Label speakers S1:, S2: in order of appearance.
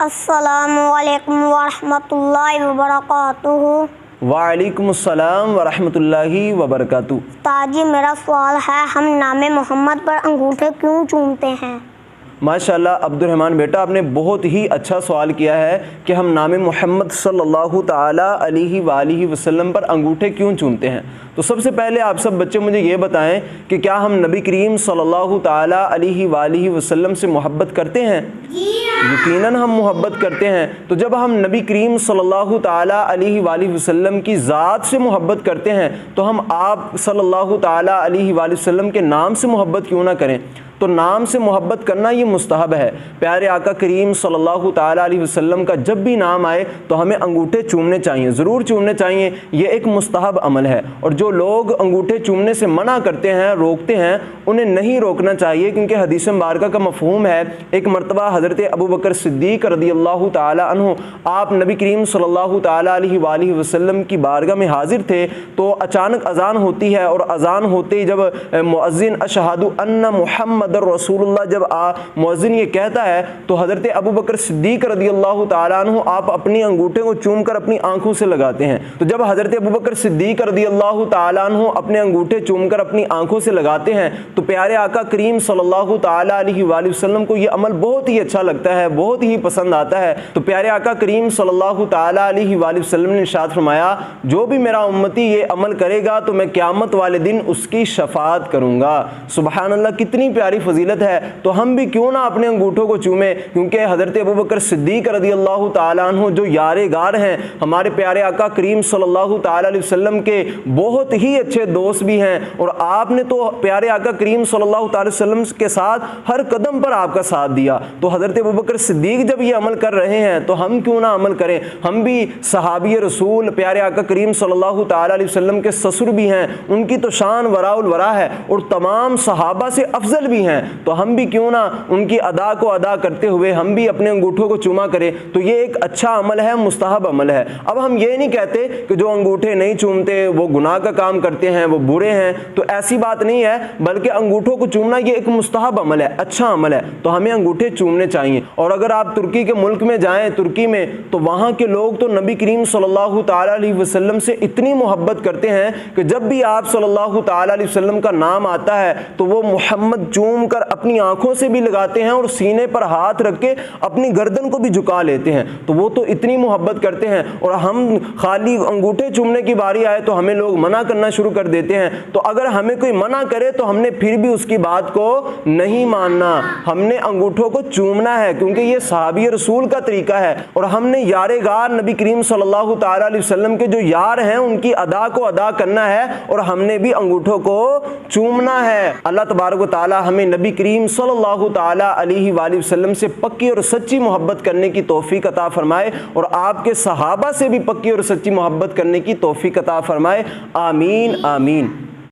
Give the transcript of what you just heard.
S1: السلام علیکم ورحمۃ اللہ وبرکاتہ۔
S2: وعلیکم السلام ورحمۃ اللہ وبرکاتہ۔
S1: استاد جی میرا سوال ہے، ہم نام محمد پر انگوٹھے کیوں چومتے ہیں؟
S2: ماشاءاللہ عبد الرحمن بیٹا، آپ نے بہت ہی اچھا سوال کیا ہے کہ ہم نام محمد صلی اللہ تعالیٰ علیہ وآلہ وسلم پر انگوٹھے کیوں چومتے ہیں۔ تو سب سے پہلے آپ سب بچے مجھے یہ بتائیں کہ کیا ہم نبی کریم صلی اللہ تعالیٰ علیہ وآلہ وسلم سے محبت کرتے ہیں؟ یقیناً ہم محبت کرتے ہیں۔ تو جب ہم نبی کریم صلی اللہ تعالیٰ علیہ وآلہ وسلم کی ذات سے محبت کرتے ہیں تو ہم آپ صلی اللہ تعالیٰ علیہ وآلہ وسلم کے نام سے محبت کیوں نہ کریں؟ تو نام سے محبت کرنا یہ مستحب ہے۔ پیارے آقا کریم صلی اللہ تعالیٰ علیہ وسلم کا جب بھی نام آئے تو ہمیں انگوٹھے چومنے چاہیے، ضرور چومنے چاہیے، یہ ایک مستحب عمل ہے۔ اور جو لوگ انگوٹھے چومنے سے منع کرتے ہیں، روکتے ہیں، انہیں نہیں روکنا چاہیے، کیونکہ حدیث مبارکہ کا مفہوم ہے، ایک مرتبہ حضرت ابوبکر صدیق رضی اللہ تعالیٰ عنہ آپ نبی کریم صلی اللہ تعالیٰ علیہ وآلہ وسلم کی بارگاہ میں حاضر تھے، تو اچانک اذان ہوتی ہے، اور اذان ہوتے ہی جب مؤذن اشہد ان محمد رسول اللہ جب مؤذن یہ کہتا ہے تو حضرت ابوبکر صدیق رضی اللہ تعالیٰ عنہ آپ اپنی انگوٹھے کو چوم کر اپنی آنکھوں سے لگاتے ہیں۔ تو جب حضرت ابوبکر صدیق رضی اللہ تعالیٰ عنہ اپنے انگوٹھے چوم کر اپنی آنکھوں سے لگاتے ہیں تو پیارے آقا کریم صلی اللہ تعالیٰ علیہ وآلہ وسلم کو یہ عمل بہت ہی اچھا لگتا ہے، بہت ہی پسند آتا ہے۔ تو پیارے آقا کریم صلی اللہ تعالیٰ علیہ وآلہ وسلم نے ارشاد فرمایا، جو بھی میرا امتی یہ عمل کرے گا تو میں قیامت والے دن اس کی شفاعت کروں گا۔ سبحان اللہ، کتنی پیاری فضیلت ہے۔ تو ہم بھی کیوں نہ اپنے انگوٹھوں کو چومیں، کیونکہ حضرت ابوبکر صدیق رضی اللہ تعالیٰ عنہ جو یار غار ہیں، ہمارے پیارے آقا کریم صلی اللہ تعالیٰ علیہ وسلم کے بہت ہی اچھے دوست بھی ہیں، اور آپ نے تو پیارے آقا کریم صلی اللہ تعالیٰ علیہ وسلم کے ساتھ ہر قدم پر آپ کا ساتھ دیا۔ تو حضرت ابوبکر صدیق جب یہ عمل کر رہے ہیں تو ہم کیوں نہ عمل کریں؟ ہم بھی صحابی رسول پیارے آقا کریم صلی اللہ تعالیٰ علیہ وسلم کے سسر بھی ہیں، ان کی تو شان وراء الورا ہے، اور تمام صحابہ سے افضل بھی ہیں، تو ہم بھی کیوں نہ ان کی ادا کو ادا کرتے ہوئے ہم بھی اپنے انگوٹھوں کو چوما کریں۔ تو یہ ایک اچھا عمل ہے، مستحب عمل ہے۔ اب ہم یہ نہیں کہتے کہ جو انگوٹھے نہیں چومتے وہ گناہ کا کام کرتے ہیں، وہ برے ہیں، تو ایسی بات نہیں ہے، بلکہ انگوٹھوں کو چومنا یہ ایک مستحب عمل ہے، اچھا عمل ہے، تو ہمیں انگوٹھے چومنے چاہیے۔ اور اگر آپ ترکی کے ملک میں جائیں، ترکی میں، تو وہاں کے لوگ تو نبی کریم صلی اللہ تعالیٰ علیہ وسلم سے اتنی محبت کرتے ہیں کہ جب بھی آپ صلی اللہ تعالیٰ علیہ وسلم کا نام آتا ہے تو وہ محمد چوم کر اپنی آنکھوں سے بھی لگاتے ہیں، اور سینے پر ہاتھ رکھ کے اپنی گردن کو بھی جھکا لیتے ہیں۔ تو وہ تو اتنی محبت کرتے ہیں، اور ہم خالی انگوٹھے چومنے کی باری آئے تو ہمیں لوگ منع کرنا شروع کر دیتے ہیں۔ تو اگر ہمیں کوئی منع کرے تو ہم نے پھر بھی اس کی بات کو نہیں ماننا، ہم نے انگوٹھوں کو چومنا ہے، کیونکہ یہ صحابی رسول کا طریقہ ہے، اور ہم نے یار غار نبی کریم صلی اللہ تعالیٰ علیہ وسلم کے جو یار ہیں ان کی ادا کو ادا کرنا ہے، اور ہم نے بھی انگوٹھوں کو چومنا ہے۔ اللہ تبارک و تعالی ہمیں نبی کریم صلی اللہ تعالیٰ علیہ وآلہ وسلم سے پکی اور سچی محبت کرنے کی توفیق عطا فرمائے، اور آپ کے صحابہ سے بھی پکی اور سچی محبت کرنے کی توفیق عطا فرمائے۔ آمین آمین۔